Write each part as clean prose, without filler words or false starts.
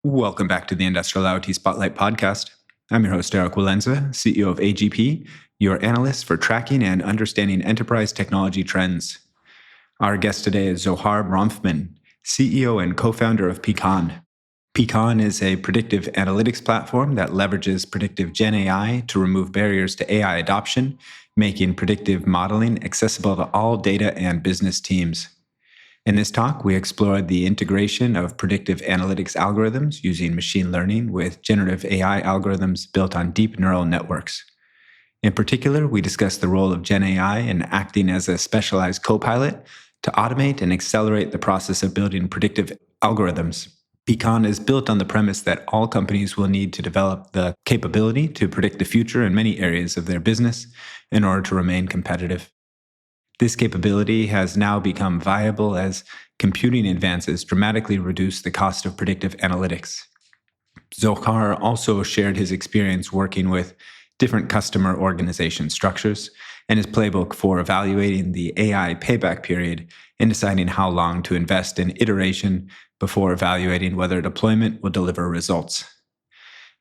Welcome back to the Industrial IoT Spotlight podcast. I'm your host, Eric Walenza, CEO of AGP, your analyst for tracking and understanding enterprise technology trends. Our guest today is Zohar Bronfman, CEO and co-founder of Pecan. Pecan is a predictive analytics platform that leverages predictive GenAI to remove barriers to AI adoption, making predictive modeling accessible to all data and business teams. In this talk, we explored the integration of predictive analytics algorithms using machine learning with generative AI algorithms built on deep neural networks. In particular, we discussed the role of GenAI in acting as a specialized co-pilot to automate and accelerate the process of building predictive algorithms. Pecan is built on the premise that all companies will need to develop the capability to predict the future in many areas of their business in order to remain competitive. This capability has now become viable as computing advances dramatically reduce the cost of predictive analytics. Zohar also shared his experience working with different customer organization structures and his playbook for evaluating the AI payback period and deciding how long to invest in iteration before evaluating whether deployment will deliver results.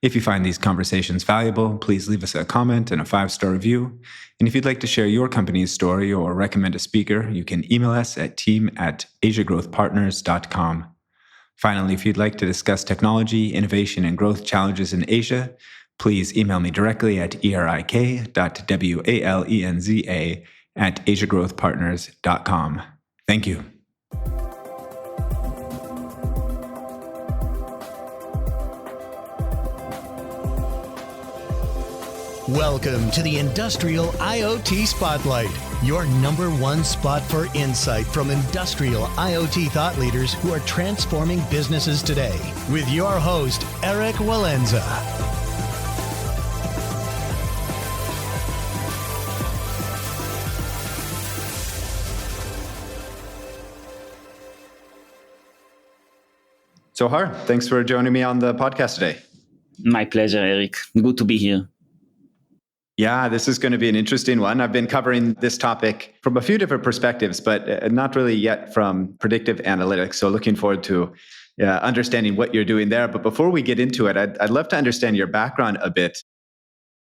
If you find these conversations valuable, please leave us a comment and a 5-star review. And if you'd like to share your company's story or recommend a speaker, you can email us at team@asiagrowthpartners.com. Finally, if you'd like to discuss technology, innovation, and growth challenges in Asia, please email me directly at erik.walenza@asiagrowthpartners.com. Thank you. Welcome to the Industrial IoT Spotlight, your number one spot for insight from industrial IoT thought leaders who are transforming businesses today. With your host, Eric Walenza. Zohar, thanks for joining me on the podcast today. My pleasure, Eric. Good to be here. Yeah, this is going to be an interesting one. I've been covering this topic from a few different perspectives, but not really yet from predictive analytics. So looking forward to understanding what you're doing there. But before we get into it, I'd love to understand your background a bit.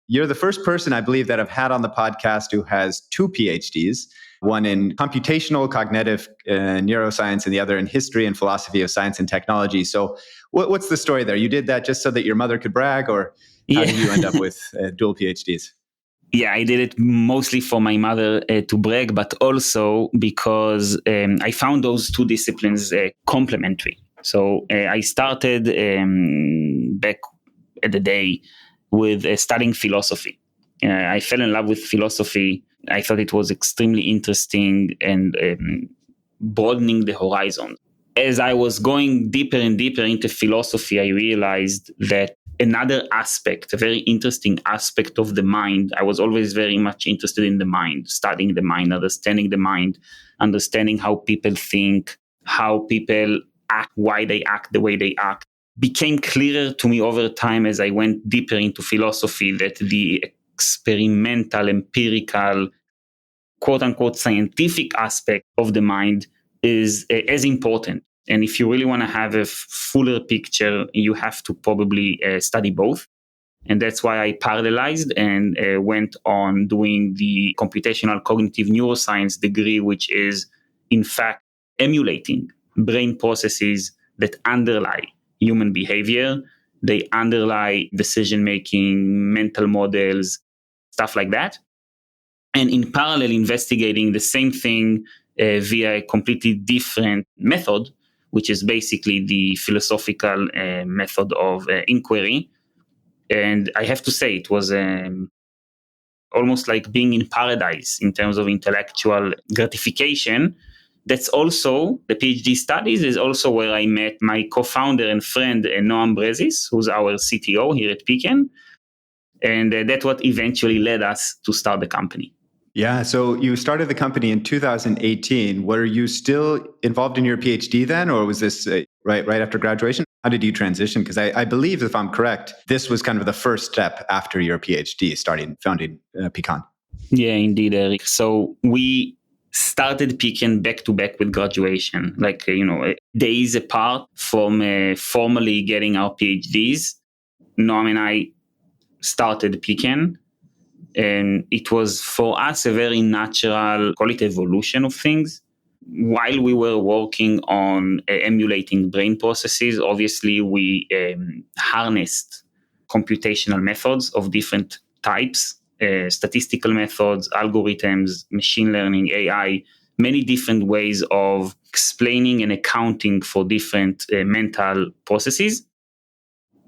You're the first person, I believe, that I've had on the podcast who has 2 PhDs, one in computational cognitive neuroscience and the other in history and philosophy of science and technology. So what's the story there? You did that just so that your mother could brag, or how did you end up with dual PhDs? Yeah, I did it mostly for my mother to brag, but also because I found those 2 disciplines complementary. So I started back at the day with studying philosophy. I fell in love with philosophy. I thought it was extremely interesting and broadening the horizon. As I was going deeper and deeper into philosophy, I realized that another aspect, a very interesting aspect of the mind, I was always very much interested in the mind, studying the mind, understanding the mind, understanding how people think, how people act, why they act the way they act. Became clearer to me over time as I went deeper into philosophy that the experimental, empirical, quote-unquote scientific aspect of the mind is as important. And if you really want to have a fuller picture, you have to probably study both. And that's why I parallelized and went on doing the computational cognitive neuroscience degree, which is in fact emulating brain processes that underlie human behavior. They underlie decision-making, mental models, stuff like that. And in parallel, investigating the same thing via a completely different method, which is basically the philosophical method of inquiry. And I have to say, it was almost like being in paradise in terms of intellectual gratification. That's also, the PhD studies is also where I met my co-founder and friend, Noam Brezis, who's our CTO here at Pecan. And that's what eventually led us to start the company. Yeah, so you started the company in 2018. Were you still involved in your PhD then, or was this right after graduation? How did you transition? Because I believe, if I'm correct, this was kind of the first step after your PhD, founding Pecan. Yeah, indeed, Eric. So we started Pecan back to back with graduation, days apart from formally getting our PhDs. Noam and I started Pecan, and it was for us a very natural, call it evolution of things. While we were working on emulating brain processes, obviously we harnessed computational methods of different types, statistical methods, algorithms, machine learning, AI, many different ways of explaining and accounting for different mental processes.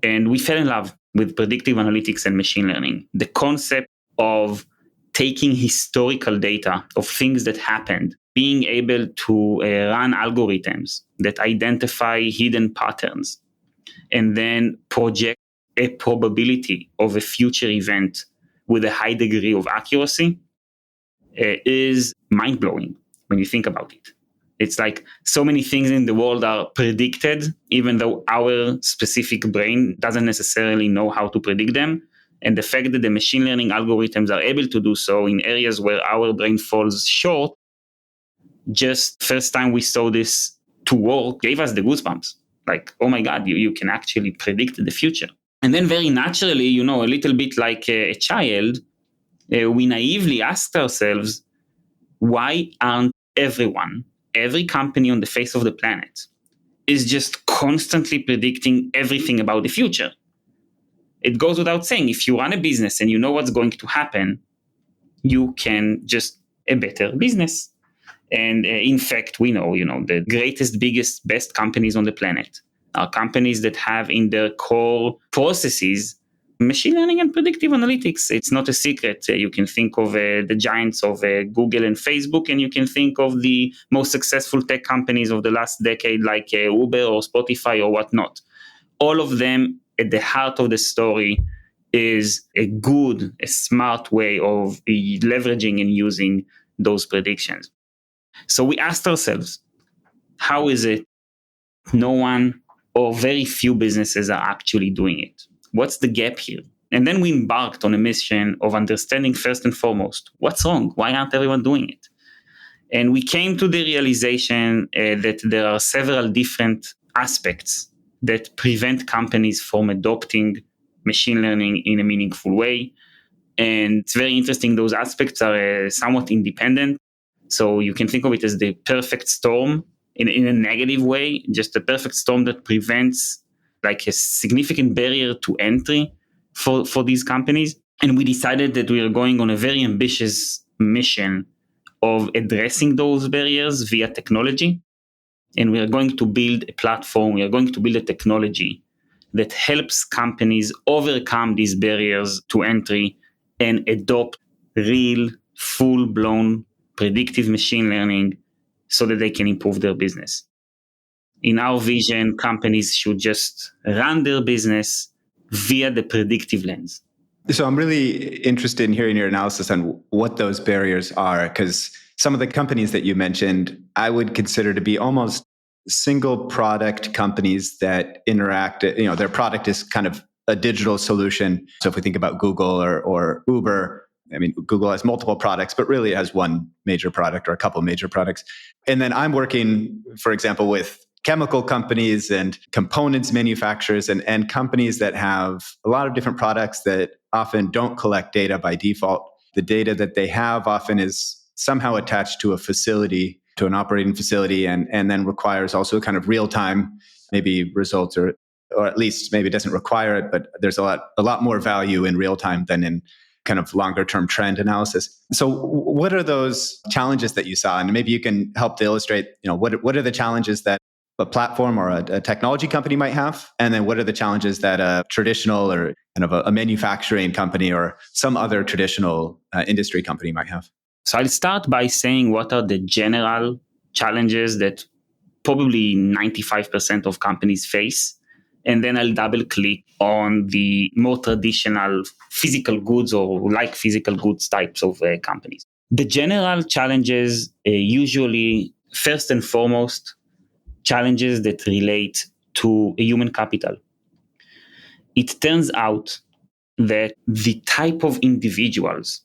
And we fell in love with predictive analytics and machine learning. The concept of taking historical data of things that happened, being able to run algorithms that identify hidden patterns, and then project a probability of a future event with a high degree of accuracy is mind-blowing when you think about it. It's like so many things in the world are predicted, even though our specific brain doesn't necessarily know how to predict them. And the fact that the machine learning algorithms are able to do so in areas where our brain falls short, just first time we saw this to work gave us the goosebumps. Like, oh my God, you can actually predict the future. And then very naturally, a little bit like a child, we naively asked ourselves, why aren't every company on the face of the planet is just constantly predicting everything about the future? It goes without saying, if you run a business and you know what's going to happen, you can just a better business. And in fact, we know, the greatest, biggest, best companies on the planet are companies that have in their core processes machine learning and predictive analytics. It's not a secret. You can think of the giants of Google and Facebook, and you can think of the most successful tech companies of the last decade, like Uber or Spotify or whatnot. All of them, at the heart of the story, is a smart way of leveraging and using those predictions. So we asked ourselves, how is it no one or very few businesses are actually doing it? What's the gap here? And then we embarked on a mission of understanding first and foremost, what's wrong? Why aren't everyone doing it? And we came to the realization that there are several different aspects that prevent companies from adopting machine learning in a meaningful way. And it's very interesting. Those aspects are somewhat independent. So you can think of it as the perfect storm in a negative way, just a perfect storm that prevents like a significant barrier to entry for these companies. And we decided that we are going on a very ambitious mission of addressing those barriers via technology. And we are going to build a platform, we are going to build a technology that helps companies overcome these barriers to entry and adopt real, full-blown predictive machine learning so that they can improve their business. In our vision, companies should just run their business via the predictive lens. So I'm really interested in hearing your analysis on what those barriers are, because some of the companies that you mentioned, I would consider to be almost single product companies that interact, their product is kind of a digital solution. So if we think about Google or Uber, I mean, Google has multiple products, but really it has one major product or a couple major products. And then I'm working, for example, with chemical companies and components manufacturers and companies that have a lot of different products that often don't collect data by default. The data that they have often is somehow attached to a facility, to an operating facility, and then requires also kind of real-time maybe results, or at least maybe it doesn't require it, but there's a lot more value in real time than in kind of longer term trend analysis. So what are those challenges that you saw? And maybe you can help to illustrate, what are the challenges that a platform or a technology company might have? And then what are the challenges that a traditional or kind of a manufacturing company or some other traditional industry company might have? So I'll start by saying what are the general challenges that probably 95% of companies face. And then I'll double click on the more traditional physical goods or like physical goods types of companies. The general challenges usually, first and foremost, challenges that relate to human capital. It turns out that the type of individuals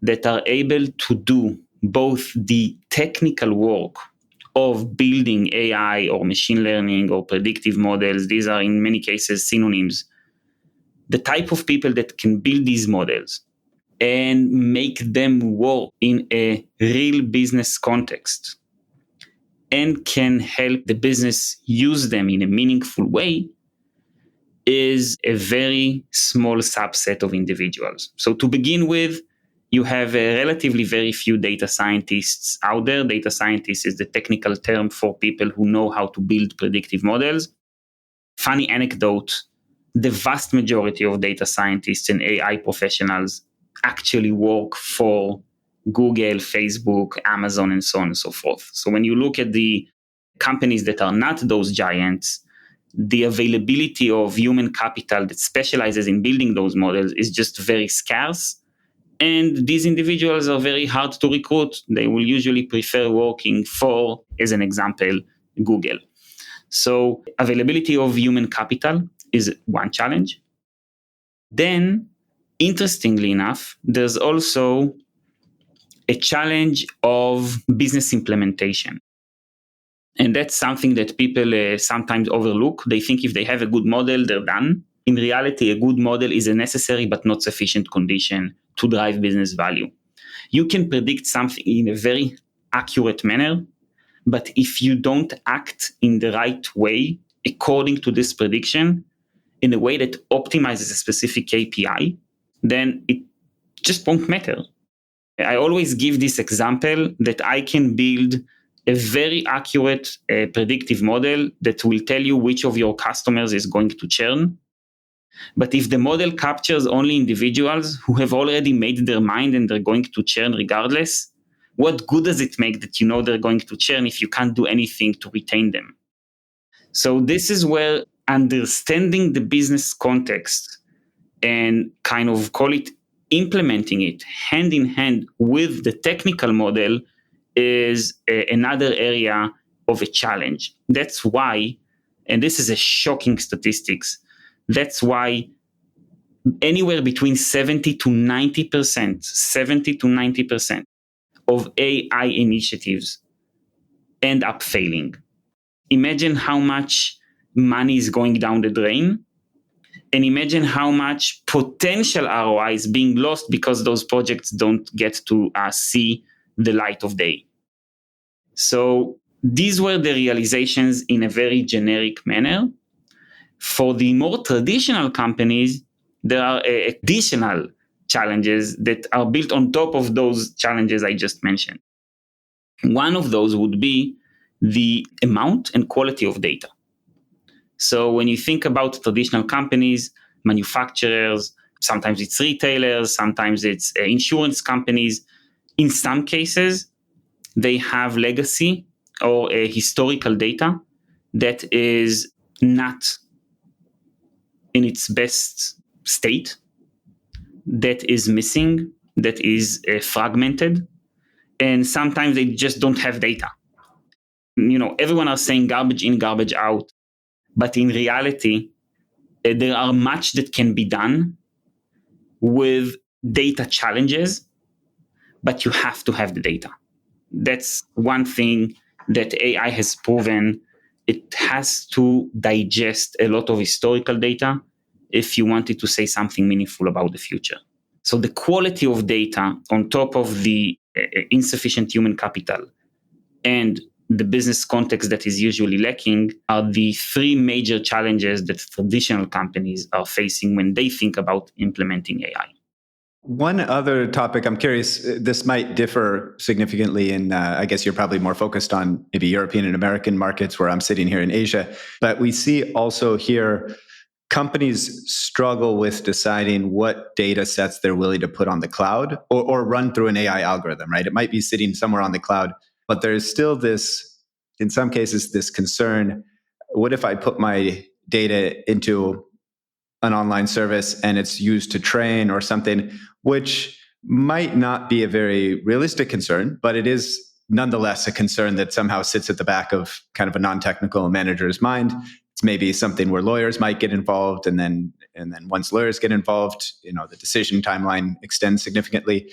that are able to do both the technical work of building AI or machine learning or predictive models. These are in many cases synonyms. The type of people that can build these models and make them work in a real business context and can help the business use them in a meaningful way is a very small subset of individuals. So to begin with, you have relatively very few data scientists out there. Data scientist is the technical term for people who know how to build predictive models. Funny anecdote, the vast majority of data scientists and AI professionals actually work for Google, Facebook, Amazon, and so on and so forth. So when you look at the companies that are not those giants, the availability of human capital that specializes in building those models is just very scarce. And these individuals are very hard to recruit. They will usually prefer working for, as an example, Google. So availability of human capital is one challenge. Then, interestingly enough, there's also a challenge of business implementation. And that's something that people sometimes overlook. They think if they have a good model, they're done. In reality, a good model is a necessary but not sufficient condition to drive business value. You can predict something in a very accurate manner, but if you don't act in the right way according to this prediction, in a way that optimizes a specific KPI, then it just won't matter. I always give this example that I can build a very accurate predictive model that will tell you which of your customers is going to churn. But if the model captures only individuals who have already made their mind and they're going to churn regardless, what good does it make that you know they're going to churn if you can't do anything to retain them? So this is where understanding the business context and kind of call it implementing it hand in hand with the technical model is another area of a challenge. That's why, and this is a shocking statistics, that's why anywhere between 70 to 90% of AI initiatives end up failing. Imagine how much money is going down the drain, and imagine how much potential ROI is being lost because those projects don't get to see the light of day. So these were the realizations in a very generic manner. For the more traditional companies, there are additional challenges that are built on top of those challenges I just mentioned. One of those would be the amount and quality of data. So when you think about traditional companies, manufacturers, sometimes it's retailers, sometimes it's insurance companies. In some cases, they have legacy or historical data that is not in its best state, that is missing, that is fragmented, and sometimes they just don't have data. Everyone are saying garbage in, garbage out, but in reality, there are much that can be done with data challenges, but you have to have the data. That's one thing that AI has proven. It has to digest a lot of historical data if you wanted to say something meaningful about the future. So the quality of data on top of the insufficient human capital and the business context that is usually lacking are the three major challenges that traditional companies are facing when they think about implementing AI. One other topic I'm curious, this might differ significantly in, I guess you're probably more focused on maybe European and American markets where I'm sitting here in Asia, but we see also here companies struggle with deciding what data sets they're willing to put on the cloud or run through an AI algorithm, right? It might be sitting somewhere on the cloud, but there's still this, in some cases, this concern, what if I put my data into an online service and it's used to train or something, which might not be a very realistic concern, but it is nonetheless a concern that somehow sits at the back of kind of a non-technical manager's mind. It's maybe something where lawyers might get involved, and then once lawyers get involved, the decision timeline extends significantly.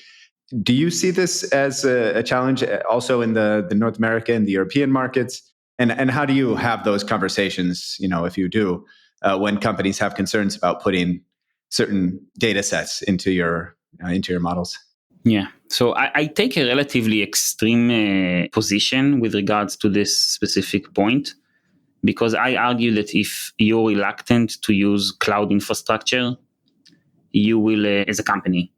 Do you see this as a challenge also in the North America and the European markets? And how do you have those conversations, if you do, when companies have concerns about putting certain data sets into your models? Yeah. So I take a relatively extreme position with regards to this specific point, because I argue that if you're reluctant to use cloud infrastructure, you will, as a company,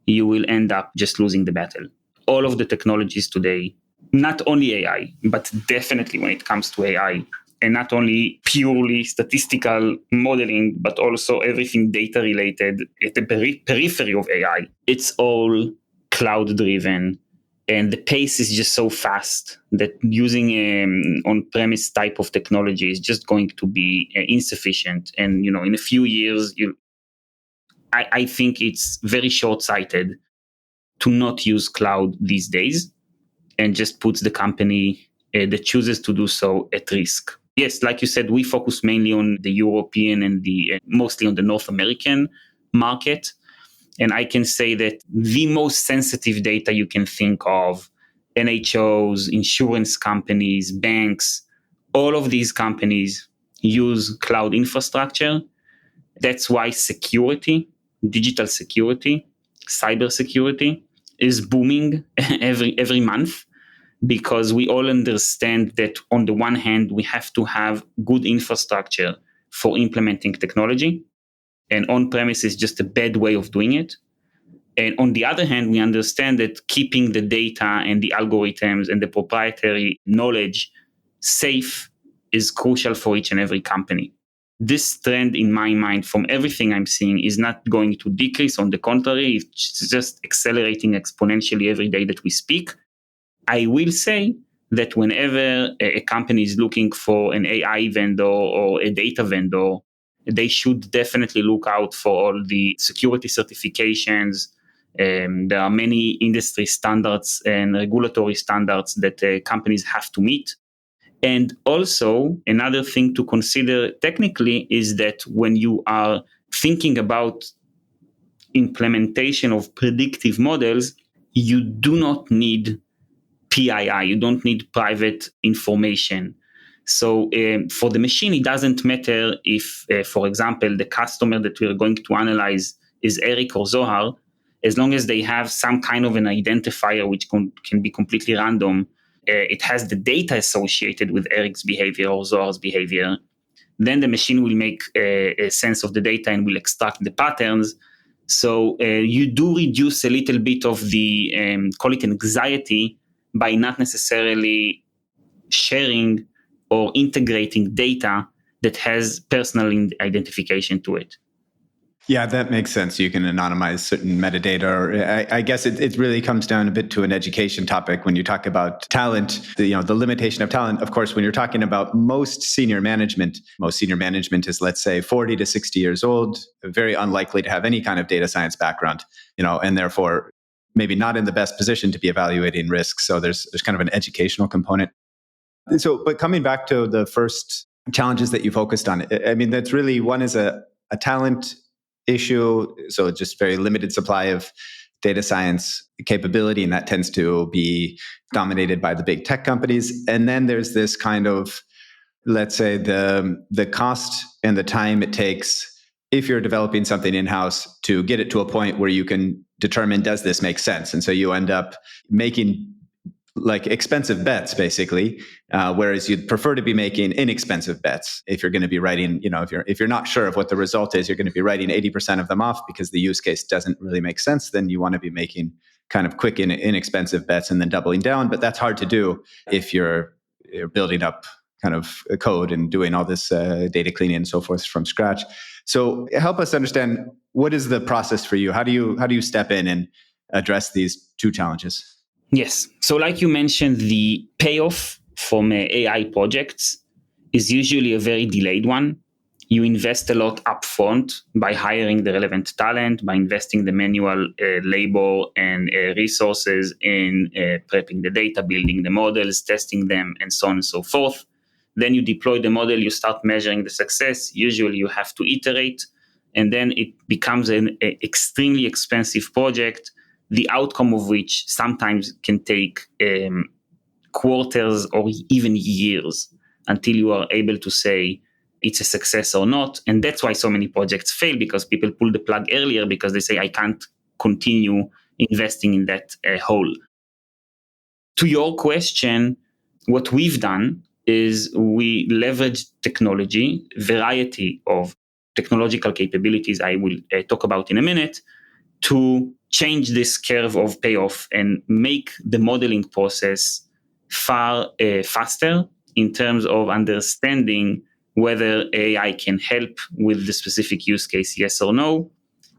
you will end up just losing the battle. All of the technologies today, not only AI, but definitely when it comes to AI, and not only purely statistical modeling, but also everything data related at the periphery of AI, it's all cloud driven. And the pace is just so fast that using on-premise type of technology is just going to be insufficient. And, in a few years, I think it's very short-sighted to not use cloud these days, and just puts the company that chooses to do so at risk. Yes, like you said, we focus mainly on the European and mostly on the North American market. And I can say that the most sensitive data you can think of, NHOs, insurance companies, banks, all of these companies use cloud infrastructure. That's why security, digital security, cybersecurity is booming every month, because we all understand that on the one hand, we have to have good infrastructure for implementing technology, and on-premise is just a bad way of doing it. And on the other hand, we understand that keeping the data and the algorithms and the proprietary knowledge safe is crucial for each and every company. This trend, in my mind, from everything I'm seeing, is not going to decrease. On the contrary, it's just accelerating exponentially every day that we speak. I will say that whenever a company is looking for an AI vendor or a data vendor, they should definitely look out for all the security certifications. There are many industry standards and regulatory standards that companies have to meet. And also, another thing to consider technically is that when you are thinking about implementation of predictive models, you do not need PII, you don't need private information. So for the machine, it doesn't matter if, for example, the customer that we're going to analyze is Eric or Zohar, as long as they have some kind of an identifier which can be completely random. It has the data associated with Eric's behavior or Zohar's behavior. Then the machine will make a sense of the data and will extract the patterns. So you do reduce a little bit of the, call it anxiety, by not necessarily sharing or integrating data that has personal identification to it. Yeah, that makes sense. You can anonymize certain metadata. Or I guess it really comes down a bit to an education topic when you talk about talent, the limitation of talent. Of course, when you're talking about most senior management is, let's say, 40 to 60 years old, very unlikely to have any kind of data science background, and therefore maybe not in the best position to be evaluating risks. So there's kind of an educational component. So, but coming back to the first challenges that you focused on, I mean, that's really, one is a talent issue. So just very limited supply of data science capability, and that tends to be dominated by the big tech companies. And then there's this kind of, let's say, the cost and the time it takes if you're developing something in-house to get it to a point where you can determine, does this make sense? And so you end up making like expensive bets, basically, whereas you'd prefer to be making inexpensive bets. If you're going to be writing, if you're not sure of what the result is, you're going to be writing 80% of them off because the use case doesn't really make sense. Then you want to be making kind of quick and inexpensive bets and then doubling down. But that's hard to do if you're building up kind of code and doing all this data cleaning and so forth from scratch. So help us understand, what is the process for you? How do you step in and address these two challenges? Yes. So like you mentioned, the payoff from AI projects is usually a very delayed one. You invest a lot upfront by hiring the relevant talent, by investing the manual labor and resources in prepping the data, building the models, testing them, and so on and so forth. Then you deploy the model, you start measuring the success. Usually you have to iterate, and then it becomes an extremely expensive project the outcome of which sometimes can take quarters or even years until you are able to say it's a success or not. And that's why so many projects fail, because people pull the plug earlier because they say, I can't continue investing in that hole. To your question, what we've done is we leverage technology, variety of technological capabilities I will talk about in a minute, to change this curve of payoff and make the modeling process far faster in terms of understanding whether AI can help with the specific use case, yes or no.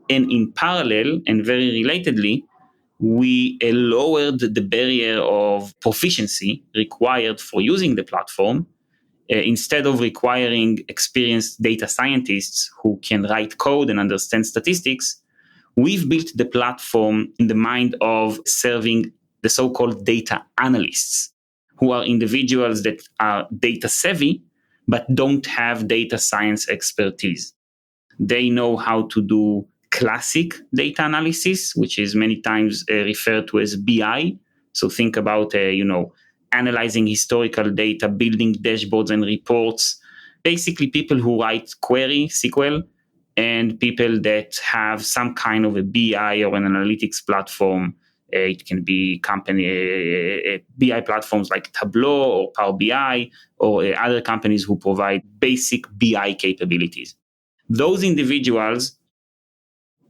And in parallel, and very relatedly, we lowered the barrier of proficiency required for using the platform. Instead of requiring experienced data scientists who can write code and understand statistics, we've built the platform in the mind of serving the so-called data analysts, who are individuals that are data savvy, but don't have data science expertise. They know how to do classic data analysis, which is many times referred to as BI. So think about, analyzing historical data, building dashboards and reports. Basically, people who write query, SQL, and people that have some kind of a BI or an analytics platform. It can be company BI platforms like Tableau or Power BI, or other companies who provide basic BI capabilities. Those individuals,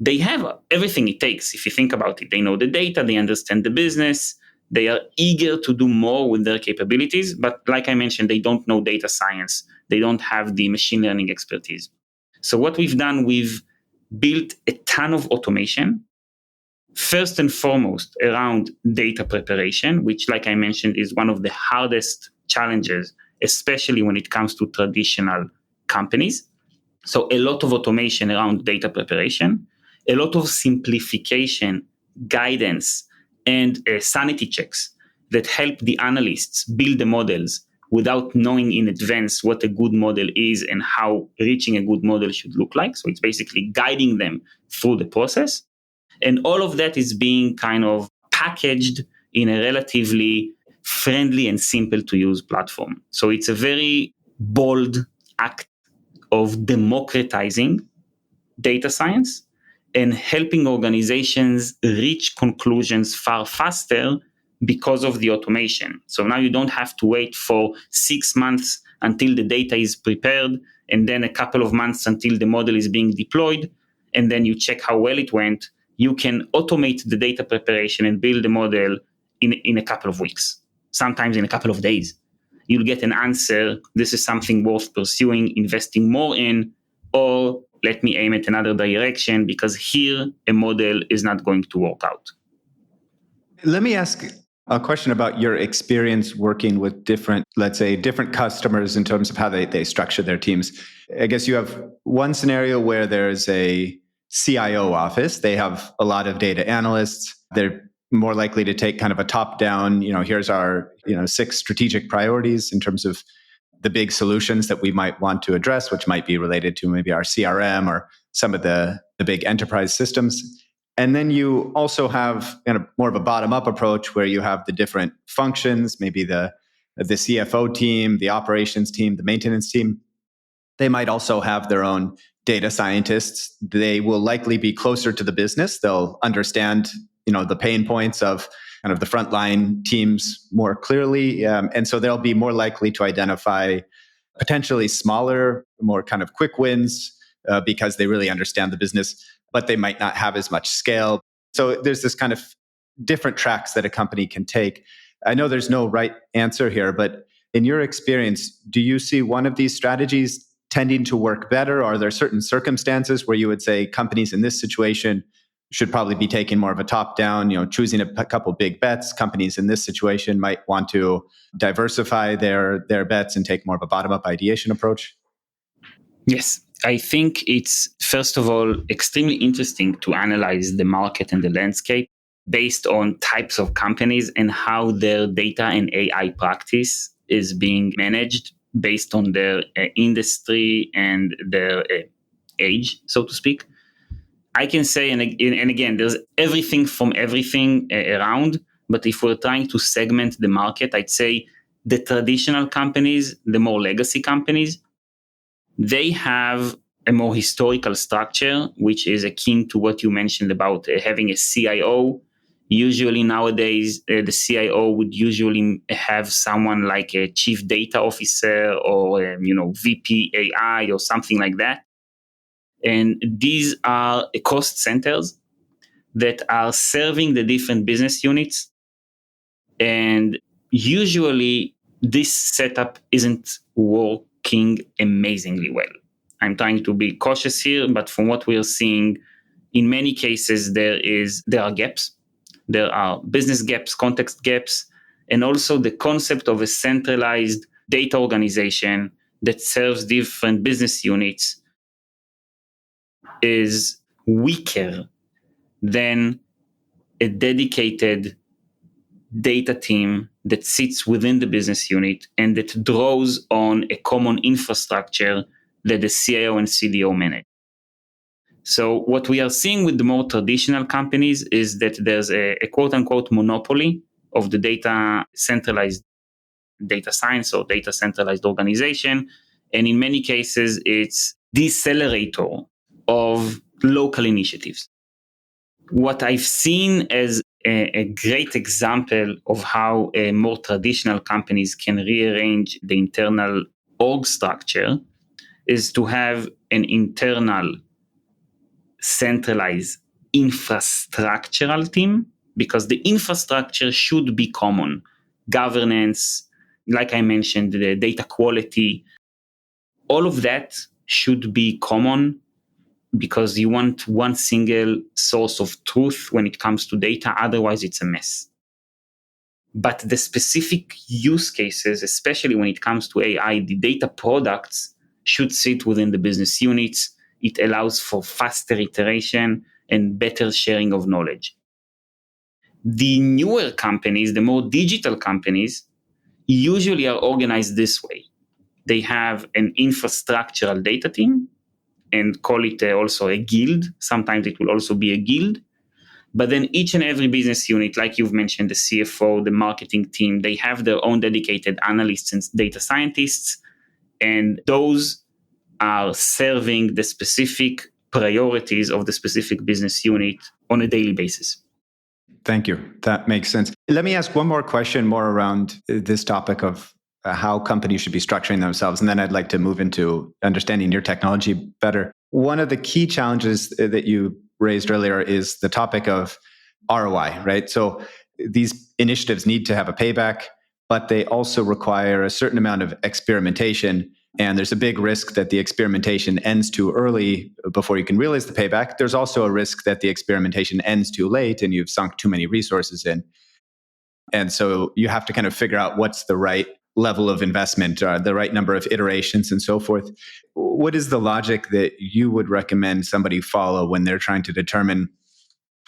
they have everything it takes. If you think about it, they know the data, they understand the business, they are eager to do more with their capabilities. But like I mentioned, they don't know data science. They don't have the machine learning expertise. So what we've done, we've built a ton of automation, first and foremost around data preparation, which, like I mentioned, is one of the hardest challenges, especially when it comes to traditional companies. So a lot of automation around data preparation, a lot of simplification, guidance, and sanity checks that help the analysts build the models without knowing in advance what a good model is and how reaching a good model should look like. So it's basically guiding them through the process. And all of that is being kind of packaged in a relatively friendly and simple to use platform. So it's a very bold act of democratizing data science and helping organizations reach conclusions far faster because of the automation. So now you don't have to wait for 6 months until the data is prepared, and then a couple of months until the model is being deployed, and then you check how well it went. You can automate the data preparation and build the model in a couple of weeks, sometimes in a couple of days. You'll get an answer, this is something worth pursuing, investing more in, or let me aim at another direction because here a model is not going to work out. Let me ask a question about your experience working with different customers in terms of how they structure their teams. I guess you have one scenario where there's a CIO office. They have a lot of data analysts. They're more likely to take kind of a top-down, here's our 6 strategic priorities in terms of the big solutions that we might want to address, which might be related to maybe our CRM or some of the big enterprise systems. And then you also have kind of more of a bottom-up approach where you have the different functions, maybe the CFO team, the operations team, the maintenance team. They might also have their own data scientists. They will likely be closer to the business. They'll understand, the pain points of kind of the frontline teams more clearly. And so they'll be more likely to identify potentially smaller, more kind of quick wins because they really understand the business, but they might not have as much scale. So there's this kind of different tracks that a company can take. I know there's no right answer here, but in your experience, do you see one of these strategies tending to work better? Or are there certain circumstances where you would say companies in this situation should probably be taking more of a top-down, choosing a couple big bets? Companies in this situation might want to diversify their bets and take more of a bottom-up ideation approach? Yes, I think it's, first of all, extremely interesting to analyze the market and the landscape based on types of companies and how their data and AI practice is being managed based on their industry and their age, so to speak. I can say, and again, there's everything from everything around, but if we're trying to segment the market, I'd say the traditional companies, the more legacy companies, they have a more historical structure, which is akin to what you mentioned about having a CIO. Usually nowadays, the CIO would usually have someone like a chief data officer or VP AI or something like that. And these are cost centers that are serving the different business units. And usually this setup isn't working amazingly well. I'm trying to be cautious here, but from what we're seeing, in many cases, there are gaps. There are business gaps, context gaps, and also the concept of a centralized data organization that serves different business units is weaker than a dedicated data team that sits within the business unit and that draws on a common infrastructure that the CIO and CDO manage. So what we are seeing with the more traditional companies is that there's a quote unquote monopoly of the data centralized data science or data centralized organization. And in many cases, it's decelerator of local initiatives. What I've seen as a great example of how more traditional companies can rearrange the internal org structure is to have an internal centralized infrastructural team, because the infrastructure should be common. Governance, like I mentioned, the data quality, all of that should be common, because you want one single source of truth when it comes to data. Otherwise, it's a mess. But the specific use cases, especially when it comes to AI, the data products should sit within the business units. It allows for faster iteration and better sharing of knowledge. The newer companies, the more digital companies, usually are organized this way. They have an infrastructural data team, and call it also a guild. Sometimes it will also be a guild. But then each and every business unit, like you've mentioned, the CFO, the marketing team, they have their own dedicated analysts and data scientists. And those are serving the specific priorities of the specific business unit on a daily basis. Thank you. That makes sense. Let me ask one more question more around this topic of how companies should be structuring themselves. And then I'd like to move into understanding your technology better. One of the key challenges that you raised earlier is the topic of ROI, right? So these initiatives need to have a payback, but they also require a certain amount of experimentation. And there's a big risk that the experimentation ends too early before you can realize the payback. There's also a risk that the experimentation ends too late and you've sunk too many resources in. And so you have to kind of figure out what's the right level of investment, the right number of iterations and so forth. What is the logic that you would recommend somebody follow when they're trying to determine,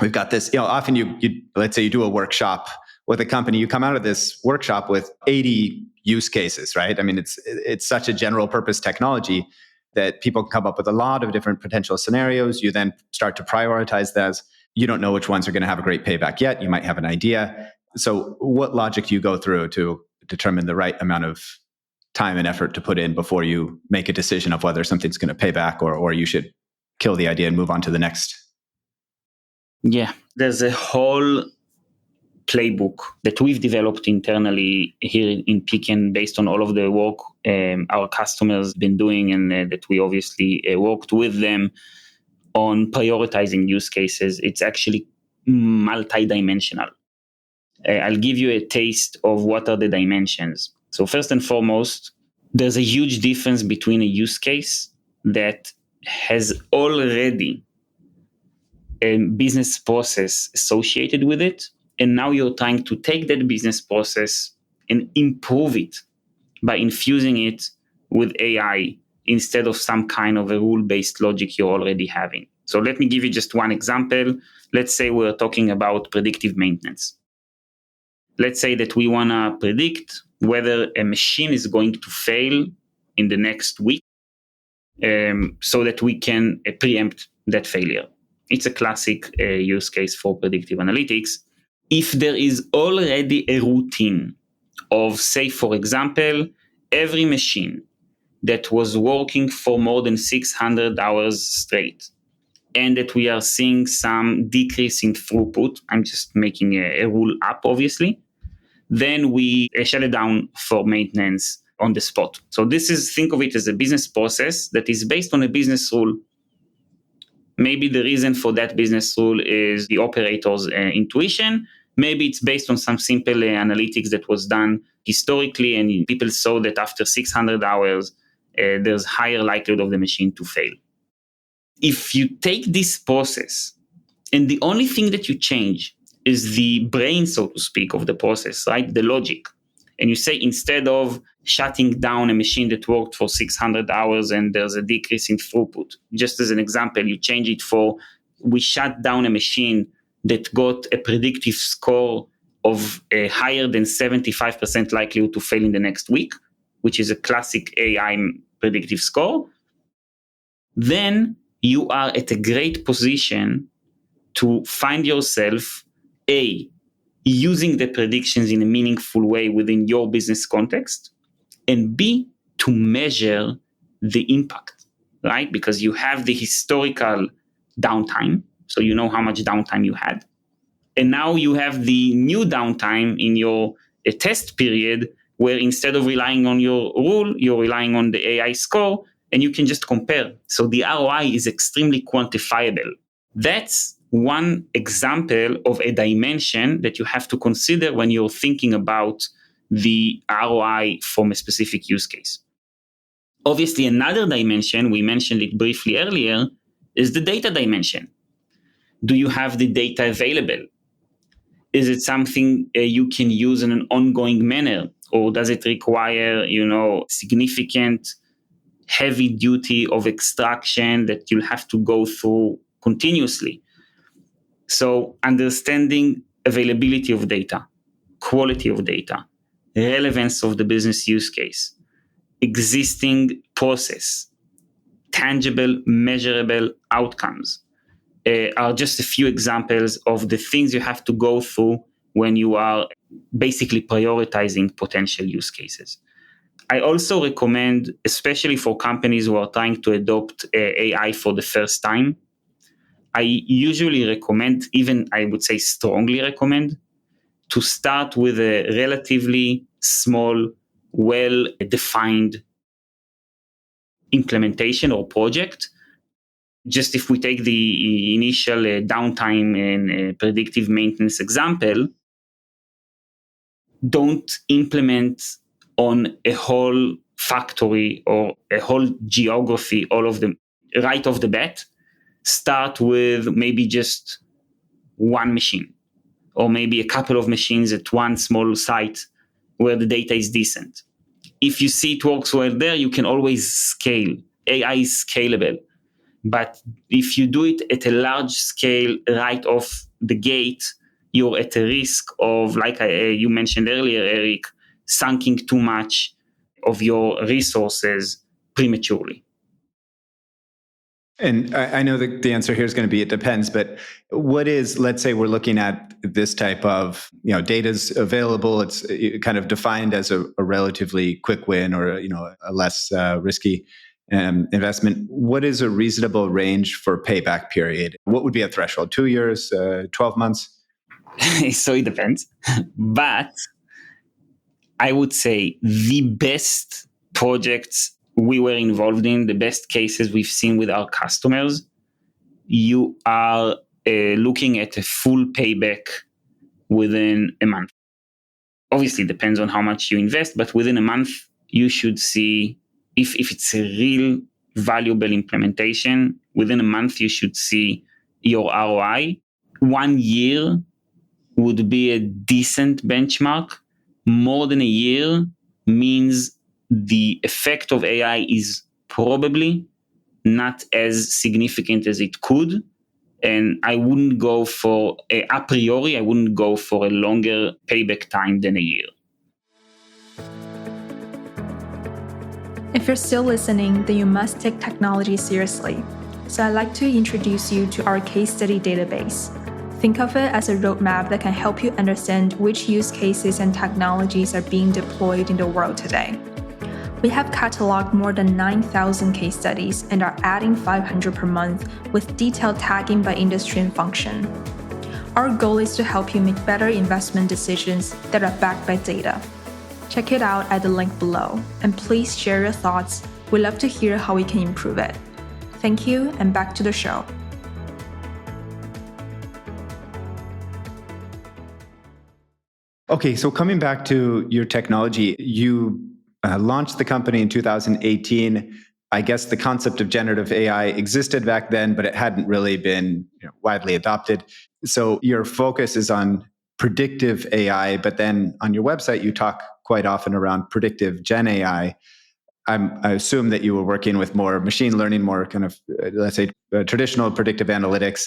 we've got this, often you let's say you do a workshop with a company, you come out of this workshop with 80 use cases, right? I mean, it's such a general purpose technology that people come up with a lot of different potential scenarios. You then start to prioritize those. You don't know which ones are going to have a great payback yet. You might have an idea. So what logic do you go through to determine the right amount of time and effort to put in before you make a decision of whether something's going to pay back or you should kill the idea and move on to the next? Yeah, there's a whole playbook that we've developed internally here in Pecan based on all of the work our customers been doing, and that we obviously worked with them on prioritizing use cases. It's actually multidimensional. I'll give you a taste of what are the dimensions. So first and foremost, there's a huge difference between a use case that has already a business process associated with it, and now you're trying to take that business process and improve it by infusing it with AI instead of some kind of a rule-based logic you're already having. So let me give you just one example. Let's say we're talking about predictive maintenance. Let's say that we want to predict whether a machine is going to fail in the next week, so that we can preempt that failure. It's a classic use case for predictive analytics. If there is already a routine of, say, for example, every machine that was working for more than 600 hours straight, and that we are seeing some decrease in throughput, I'm just making a rule up, obviously, then we shut it down for maintenance on the spot. So think of it as a business process that is based on a business rule. Maybe the reason for that business rule is the operator's intuition. Maybe it's based on some simple analytics that was done historically, and people saw that after 600 hours, there's higher likelihood of the machine to fail. If you take this process and the only thing that you change is the brain, so to speak, of the process, right? The logic. And you say, instead of shutting down a machine that worked for 600 hours and there's a decrease in throughput, just as an example, you change it for, we shut down a machine that got a predictive score of higher than 75% likelihood to fail in the next week, which is a classic AI predictive score, then you are at a great position to find yourself, A, using the predictions in a meaningful way within your business context, and B, to measure the impact, right? Because you have the historical downtime, so you know how much downtime you had. And now you have the new downtime in your test period, where instead of relying on your rule, you're relying on the AI score, and you can just compare. So the ROI is extremely quantifiable. That's one example of a dimension that you have to consider when you're thinking about the ROI from a specific use case. Obviously, another dimension, we mentioned it briefly earlier, is the data dimension. Do you have the data available? Is it something you can use in an ongoing manner? Or does it require, significant heavy duty of extraction that you'll have to go through continuously? So understanding availability of data, quality of data, relevance of the business use case, existing process, tangible, measurable outcomes are just a few examples of the things you have to go through when you are basically prioritizing potential use cases. I also recommend, especially for companies who are trying to adopt AI for the first time, I usually recommend, even I would say strongly recommend, to start with a relatively small, well-defined implementation or project. Just if we take the initial downtime and predictive maintenance example, don't implement on a whole factory or a whole geography, all of them right off the bat. Start with maybe just one machine, or maybe a couple of machines at one small site where the data is decent. If you see it works well there, you can always scale. AI is scalable. But if you do it at a large scale right off the gate, you're at a risk of, like you mentioned earlier, Eric, sunking too much of your resources prematurely. And I know that the answer here is going to be it depends, but what is, let's say we're looking at this type of, data's available, it's kind of defined as a relatively quick win or, a less risky investment. What is a reasonable range for payback period? What would be a threshold? 2 years, 12 months? So it depends. But I would say the best projects we were involved in, the best cases we've seen with our customers, you are looking at a full payback within a month. Obviously, it depends on how much you invest, but within a month, you should see, if it's a real valuable implementation, within a month, you should see your ROI. 1 year would be a decent benchmark. More than a year means the effect of AI is probably not as significant as it could. And I wouldn't go for, a priori, I wouldn't go for a longer payback time than a year. If you're still listening, then you must take technology seriously. So I'd like to introduce you to our case study database. Think of it as a roadmap that can help you understand which use cases and technologies are being deployed in the world today. We have cataloged more than 9,000 case studies and are adding 500 per month with detailed tagging by industry and function. Our goal is to help you make better investment decisions that are backed by data. Check it out at the link below, and please share your thoughts. We'd love to hear how we can improve it. Thank you, and back to the show. Okay, so coming back to your technology, you launched the company in 2018. I guess the concept of generative AI existed back then, but it hadn't really been widely adopted. So your focus is on predictive AI, but then on your website, you talk quite often around predictive GenAI. I assume that you were working with more machine learning, more kind of, let's say, traditional predictive analytics.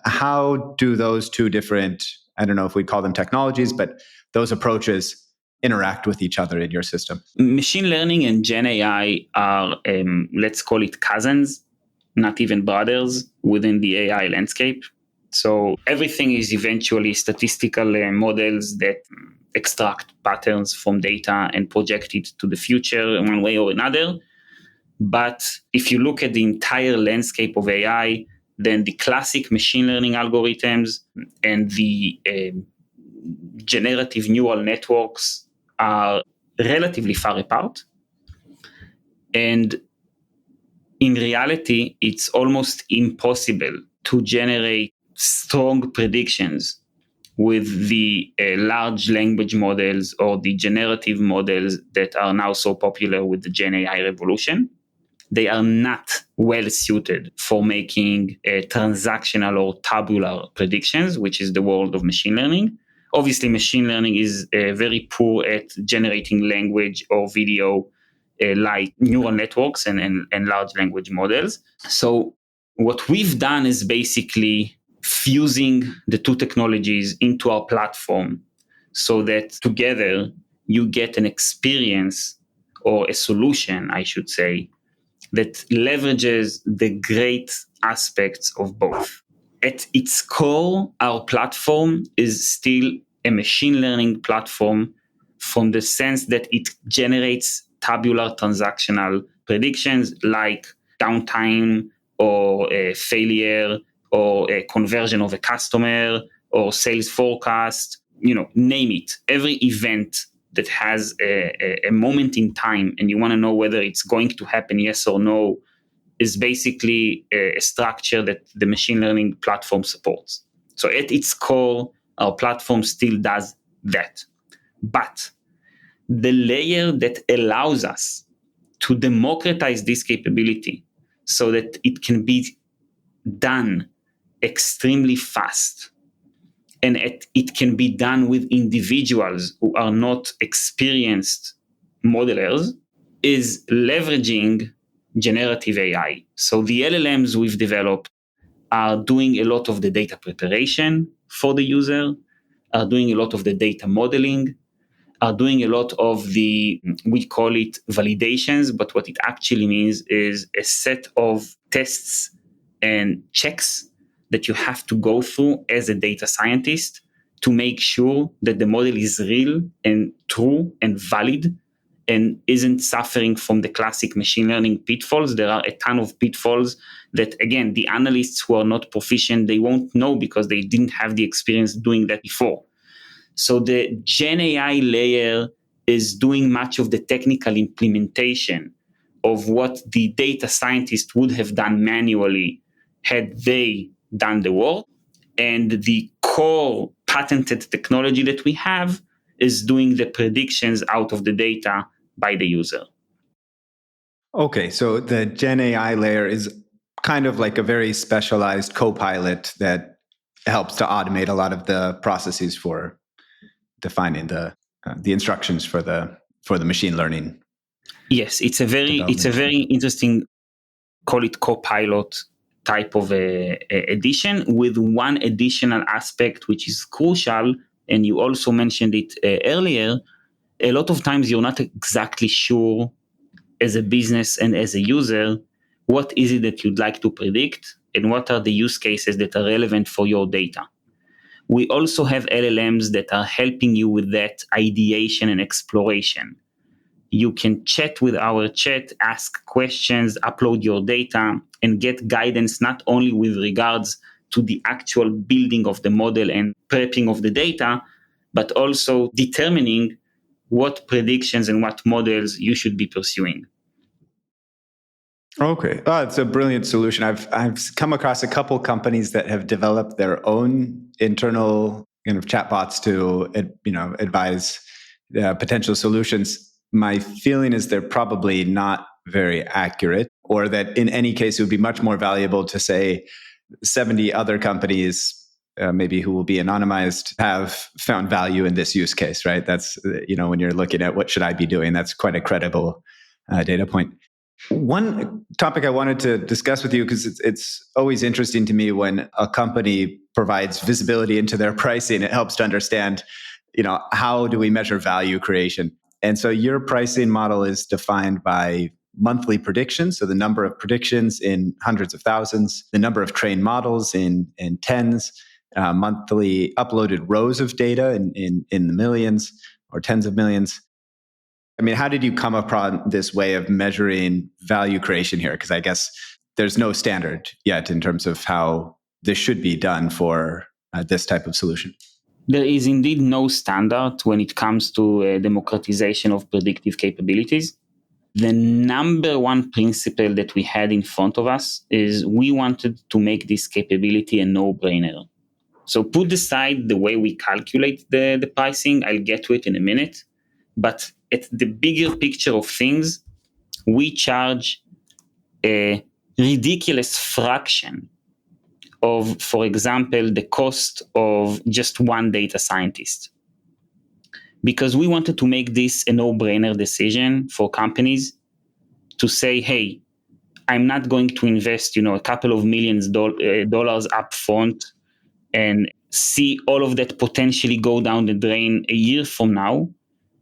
How do those two different, I don't know if we call them technologies, but those approaches interact with each other in your system? Machine learning and Gen AI are, let's call it cousins, not even brothers within the AI landscape. So everything is eventually statistical models that extract patterns from data and project it to the future in one way or another. But if you look at the entire landscape of AI, then the classic machine learning algorithms and the generative neural networks are relatively far apart. And in reality, it's almost impossible to generate strong predictions with the large language models or the generative models that are now so popular with the Gen AI revolution. They are not well suited for making transactional or tabular predictions, which is the world of machine learning. Obviously, machine learning is very poor at generating language or video like neural networks and large language models. So what we've done is basically fusing the two technologies into our platform so that together you get an experience or a solution, I should say, that leverages the great aspects of both. At its core, our platform is still a machine learning platform from the sense that it generates tabular transactional predictions like downtime or failure or a conversion of a customer or sales forecast, name it. Every event that has a moment in time and you want to know whether it's going to happen, yes or no, is basically a structure that the machine learning platform supports. So at its core, our platform still does that. But the layer that allows us to democratize this capability so that it can be done extremely fast and it can be done with individuals who are not experienced modelers is leveraging generative AI. So the LLMs we've developed are doing a lot of the data preparation for the user, are doing a lot of the data modeling, are doing a lot of the, we call it validations, but what it actually means is a set of tests and checks that you have to go through as a data scientist to make sure that the model is real and true and valid and isn't suffering from the classic machine learning pitfalls. There are a ton of pitfalls that, again, the analysts who are not proficient, they won't know because they didn't have the experience doing that before. So the Gen AI layer is doing much of the technical implementation of what the data scientist would have done manually had they done the work. And the core patented technology that we have is doing the predictions out of the data by the user. Okay, so the Gen AI layer is kind of like a very specialized co-pilot that helps to automate a lot of the processes for defining the instructions for the machine learning. Yes, it's a very interesting, call it co-pilot type of addition with one additional aspect which is crucial, and you also mentioned it earlier. A lot of times you're not exactly sure as a business and as a user what is it that you'd like to predict, and what are the use cases that are relevant for your data. We also have LLMs that are helping you with that ideation and exploration. You can chat with our chat, ask questions, upload your data, and get guidance not only with regards to the actual building of the model and prepping of the data, but also determining what predictions and what models you should be pursuing. Okay. Oh, it's a brilliant solution. I've come across a couple companies that have developed their own internal kind of chatbots to advise potential solutions. My feeling is they're probably not very accurate, or that in any case it would be much more valuable to say 70 other companies, maybe who will be anonymized, have found value in this use case, right? That's, when you're looking at what should I be doing, that's quite a credible data point. One topic I wanted to discuss with you, because it's always interesting to me when a company provides visibility into their pricing. It helps to understand, how do we measure value creation? And so your pricing model is defined by monthly predictions, so the number of predictions in hundreds of thousands, the number of trained models in tens, monthly uploaded rows of data in the millions or tens of millions. I mean, how did you come upon this way of measuring value creation here? Because I guess there's no standard yet in terms of how this should be done for this type of solution. There is indeed no standard when it comes to democratization of predictive capabilities. The number one principle that we had in front of us is we wanted to make this capability a no-brainer. So put aside the way we calculate the pricing, I'll get to it in a minute. But at the bigger picture of things, we charge a ridiculous fraction of, for example, the cost of just one data scientist. Because we wanted to make this a no-brainer decision for companies to say, hey, I'm not going to invest, a couple of millions dollars up front and see all of that potentially go down the drain a year from now.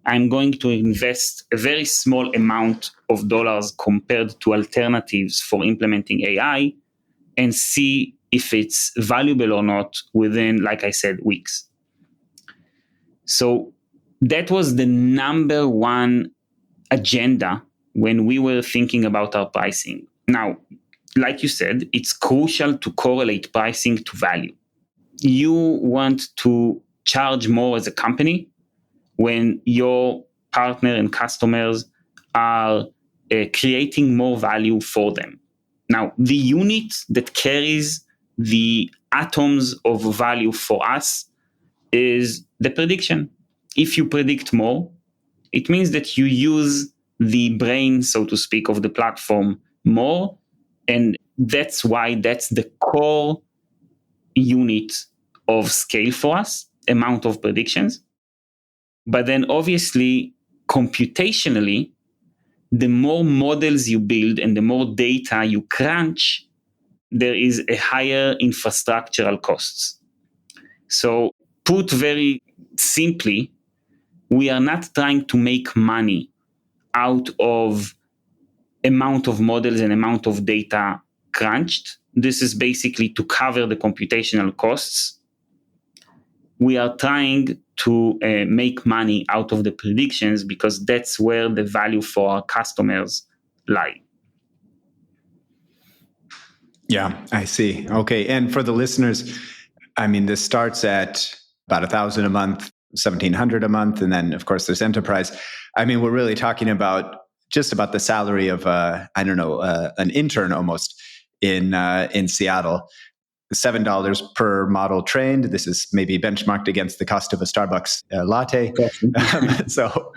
I'm going to invest a very small amount of dollars compared to alternatives for implementing AI and see if it's valuable or not within, like I said, weeks. So that was the number one agenda when we were thinking about our pricing. Now, like you said, it's crucial to correlate pricing to value. You want to charge more as a company when your partner and customers are creating more value for them. Now, the unit that carries the atoms of value for us is the prediction. If you predict more, it means that you use the brain, so to speak, of the platform more. And that's why that's the core unit of scale for us, amount of predictions. But then obviously, computationally, the more models you build and the more data you crunch, there is a higher infrastructural costs. So put very simply, we are not trying to make money out of amount of models and amount of data crunched. This is basically to cover the computational costs. We are trying to make money out of the predictions because that's where the value for our customers lie. Yeah, I see. Okay. And for the listeners, I mean, this starts at about $1,000 a month, $1,700 a month. And then, of course, there's enterprise. I mean, we're really talking about just about the salary of, an intern almost in Seattle. $7 per model trained. This is maybe benchmarked against the cost of a Starbucks latte. So,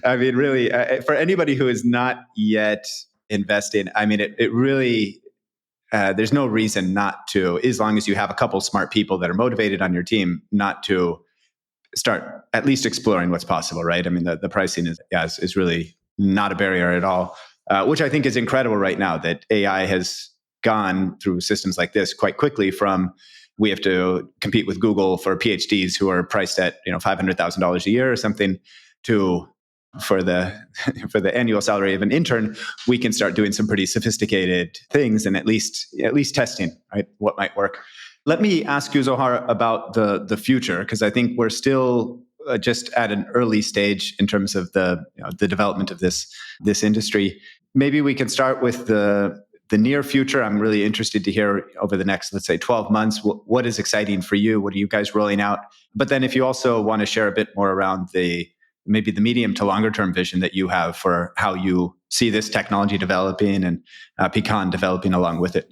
I mean, really, for anybody who is not yet investing, I mean, it really, there's no reason not to, as long as you have a couple smart people that are motivated on your team, not to start at least exploring what's possible, right? I mean, the pricing is really not a barrier at all, which I think is incredible right now that AI has gone through systems like this quite quickly from we have to compete with Google for PhDs who are priced at $500,000 a year or something to for the for the annual salary of an intern, we can start doing some pretty sophisticated things and at least testing, right, what might work. Let me ask you, Zohar, about the future, because I think we're still just at an early stage in terms of the development of this industry. Maybe we can start with the near future. I'm really interested to hear over the next, let's say, 12 months, what is exciting for you? What are you guys rolling out? But then if you also want to share a bit more around maybe the medium to longer term vision that you have for how you see this technology developing and Pecan developing along with it.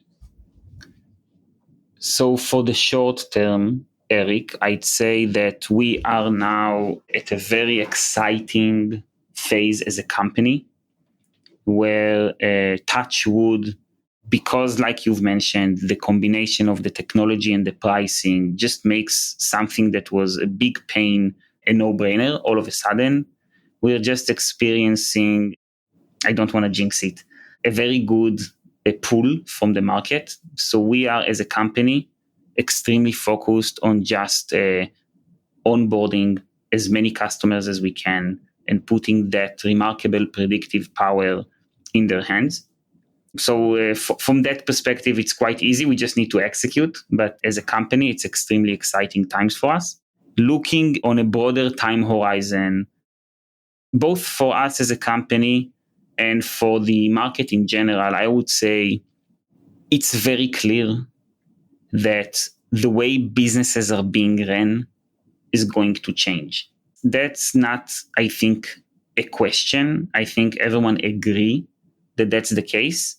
So for the short term, Eric, I'd say that we are now at a very exciting phase as a company where touch wood, because like you've mentioned, the combination of the technology and the pricing just makes something that was a big pain a no-brainer. All of a sudden, we're just experiencing, I don't want to jinx it, a very good pull from the market. So we are, as a company, extremely focused on just onboarding as many customers as we can and putting that remarkable predictive power in their hands. So from that perspective, it's quite easy. We just need to execute. But as a company, it's extremely exciting times for us. Looking on a broader time horizon, both for us as a company and for the market in general, I would say it's very clear that the way businesses are being run is going to change. That's not, I think, a question. I think everyone agree that that's the case.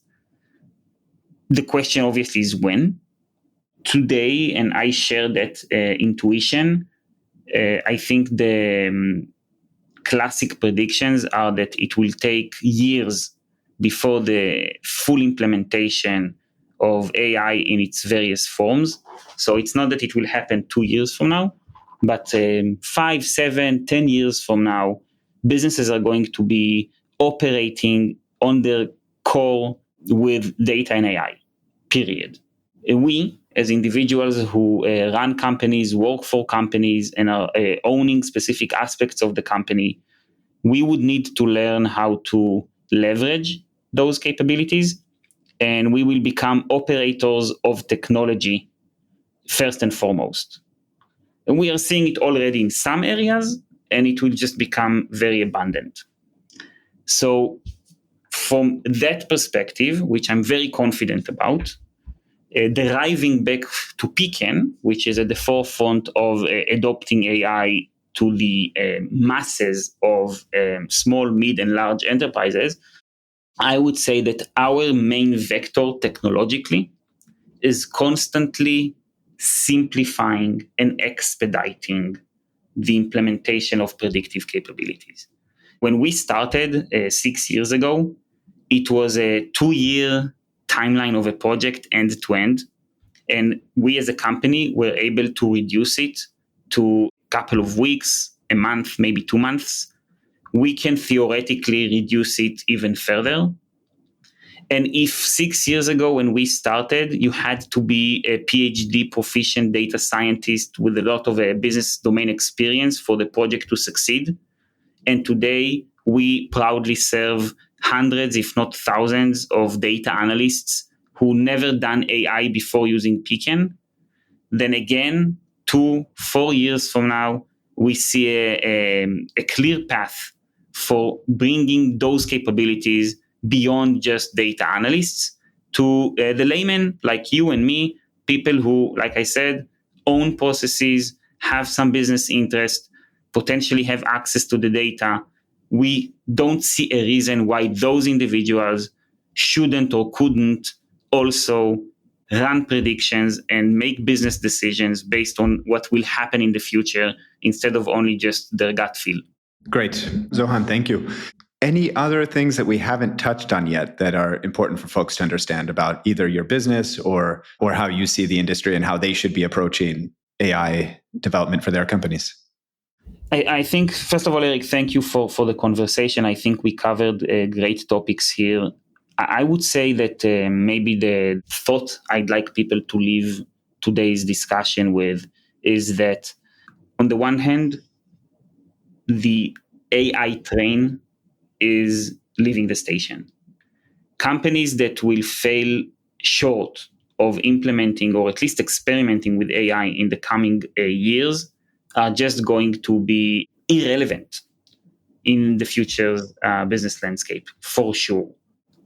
The question obviously is when. Today, and I share that intuition, I think the classic predictions are that it will take years before the full implementation of AI in its various forms. So it's not that it will happen 2 years from now, but 5, 7, 10 years from now, businesses are going to be operating on their core with data and AI, period. We, as individuals who run companies, work for companies, and are owning specific aspects of the company, we would need to learn how to leverage those capabilities, and we will become operators of technology first and foremost. And we are seeing it already in some areas, and it will just become very abundant. So from that perspective, which I'm very confident about, deriving back to Pecan, which is at the forefront of adopting AI to the masses of small, mid, and large enterprises, I would say that our main vector technologically is constantly simplifying and expediting the implementation of predictive capabilities. When we started 6 years ago, it was a 2-year timeline of a project end to end. And we as a company were able to reduce it to a couple of weeks, a month, maybe 2 months. We can theoretically reduce it even further. And if 6 years ago when we started, you had to be a PhD proficient data scientist with a lot of business domain experience for the project to succeed, and today we proudly serve hundreds, if not thousands, of data analysts who never done AI before using Pecan, then again, 2-4 years from now, we see a clear path for bringing those capabilities beyond just data analysts to the layman like you and me, people who, like I said, own processes, have some business interest, potentially have access to the data. We don't see a reason why those individuals shouldn't or couldn't also run predictions and make business decisions based on what will happen in the future instead of only just their gut feel. Great. Zohan, thank you. Any other things that we haven't touched on yet that are important for folks to understand about either your business or how you see the industry and how they should be approaching AI development for their companies? I think, first of all, Eric, thank you for the conversation. I think we covered great topics here. I would say that maybe the thought I'd like people to leave today's discussion with is that, on the one hand, the AI train is leaving the station. Companies that will fail short of implementing or at least experimenting with AI in the coming years are just going to be irrelevant in the future's business landscape, for sure.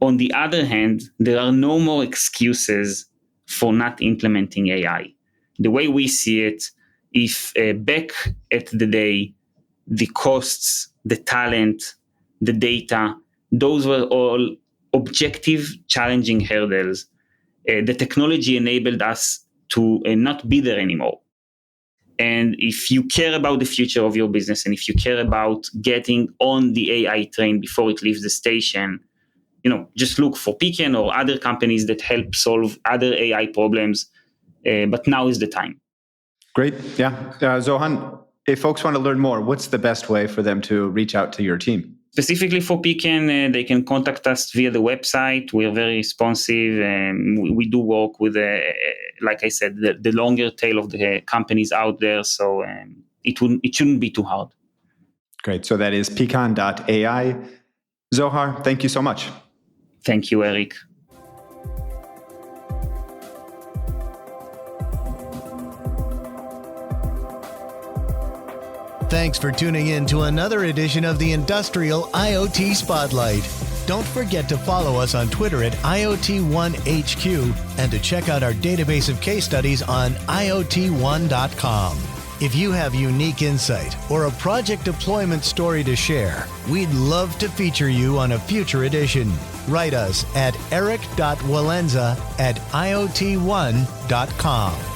On the other hand, there are no more excuses for not implementing AI. The way we see it, if back at the day, the costs, the talent, the data, those were all objective, challenging hurdles. The technology enabled us to not be there anymore. And if you care about the future of your business and if you care about getting on the AI train before it leaves the station, just look for Pecan or other companies that help solve other AI problems. But now is the time. Great. Yeah. Zohan, if folks want to learn more, what's the best way for them to reach out to your team? Specifically for Pecan, they can contact us via the website. We are very responsive. We do work with, like I said, the longer tail of the companies out there. So it shouldn't be too hard. Great. So that is pecan.ai. Zohar, thank you so much. Thank you, Eric. Thanks for tuning in to another edition of the Industrial IoT Spotlight. Don't forget to follow us on Twitter at IoT1HQ and to check out our database of case studies on IoT1.com. If you have unique insight or a project deployment story to share, we'd love to feature you on a future edition. Write us at eric.walenza@iot1.com.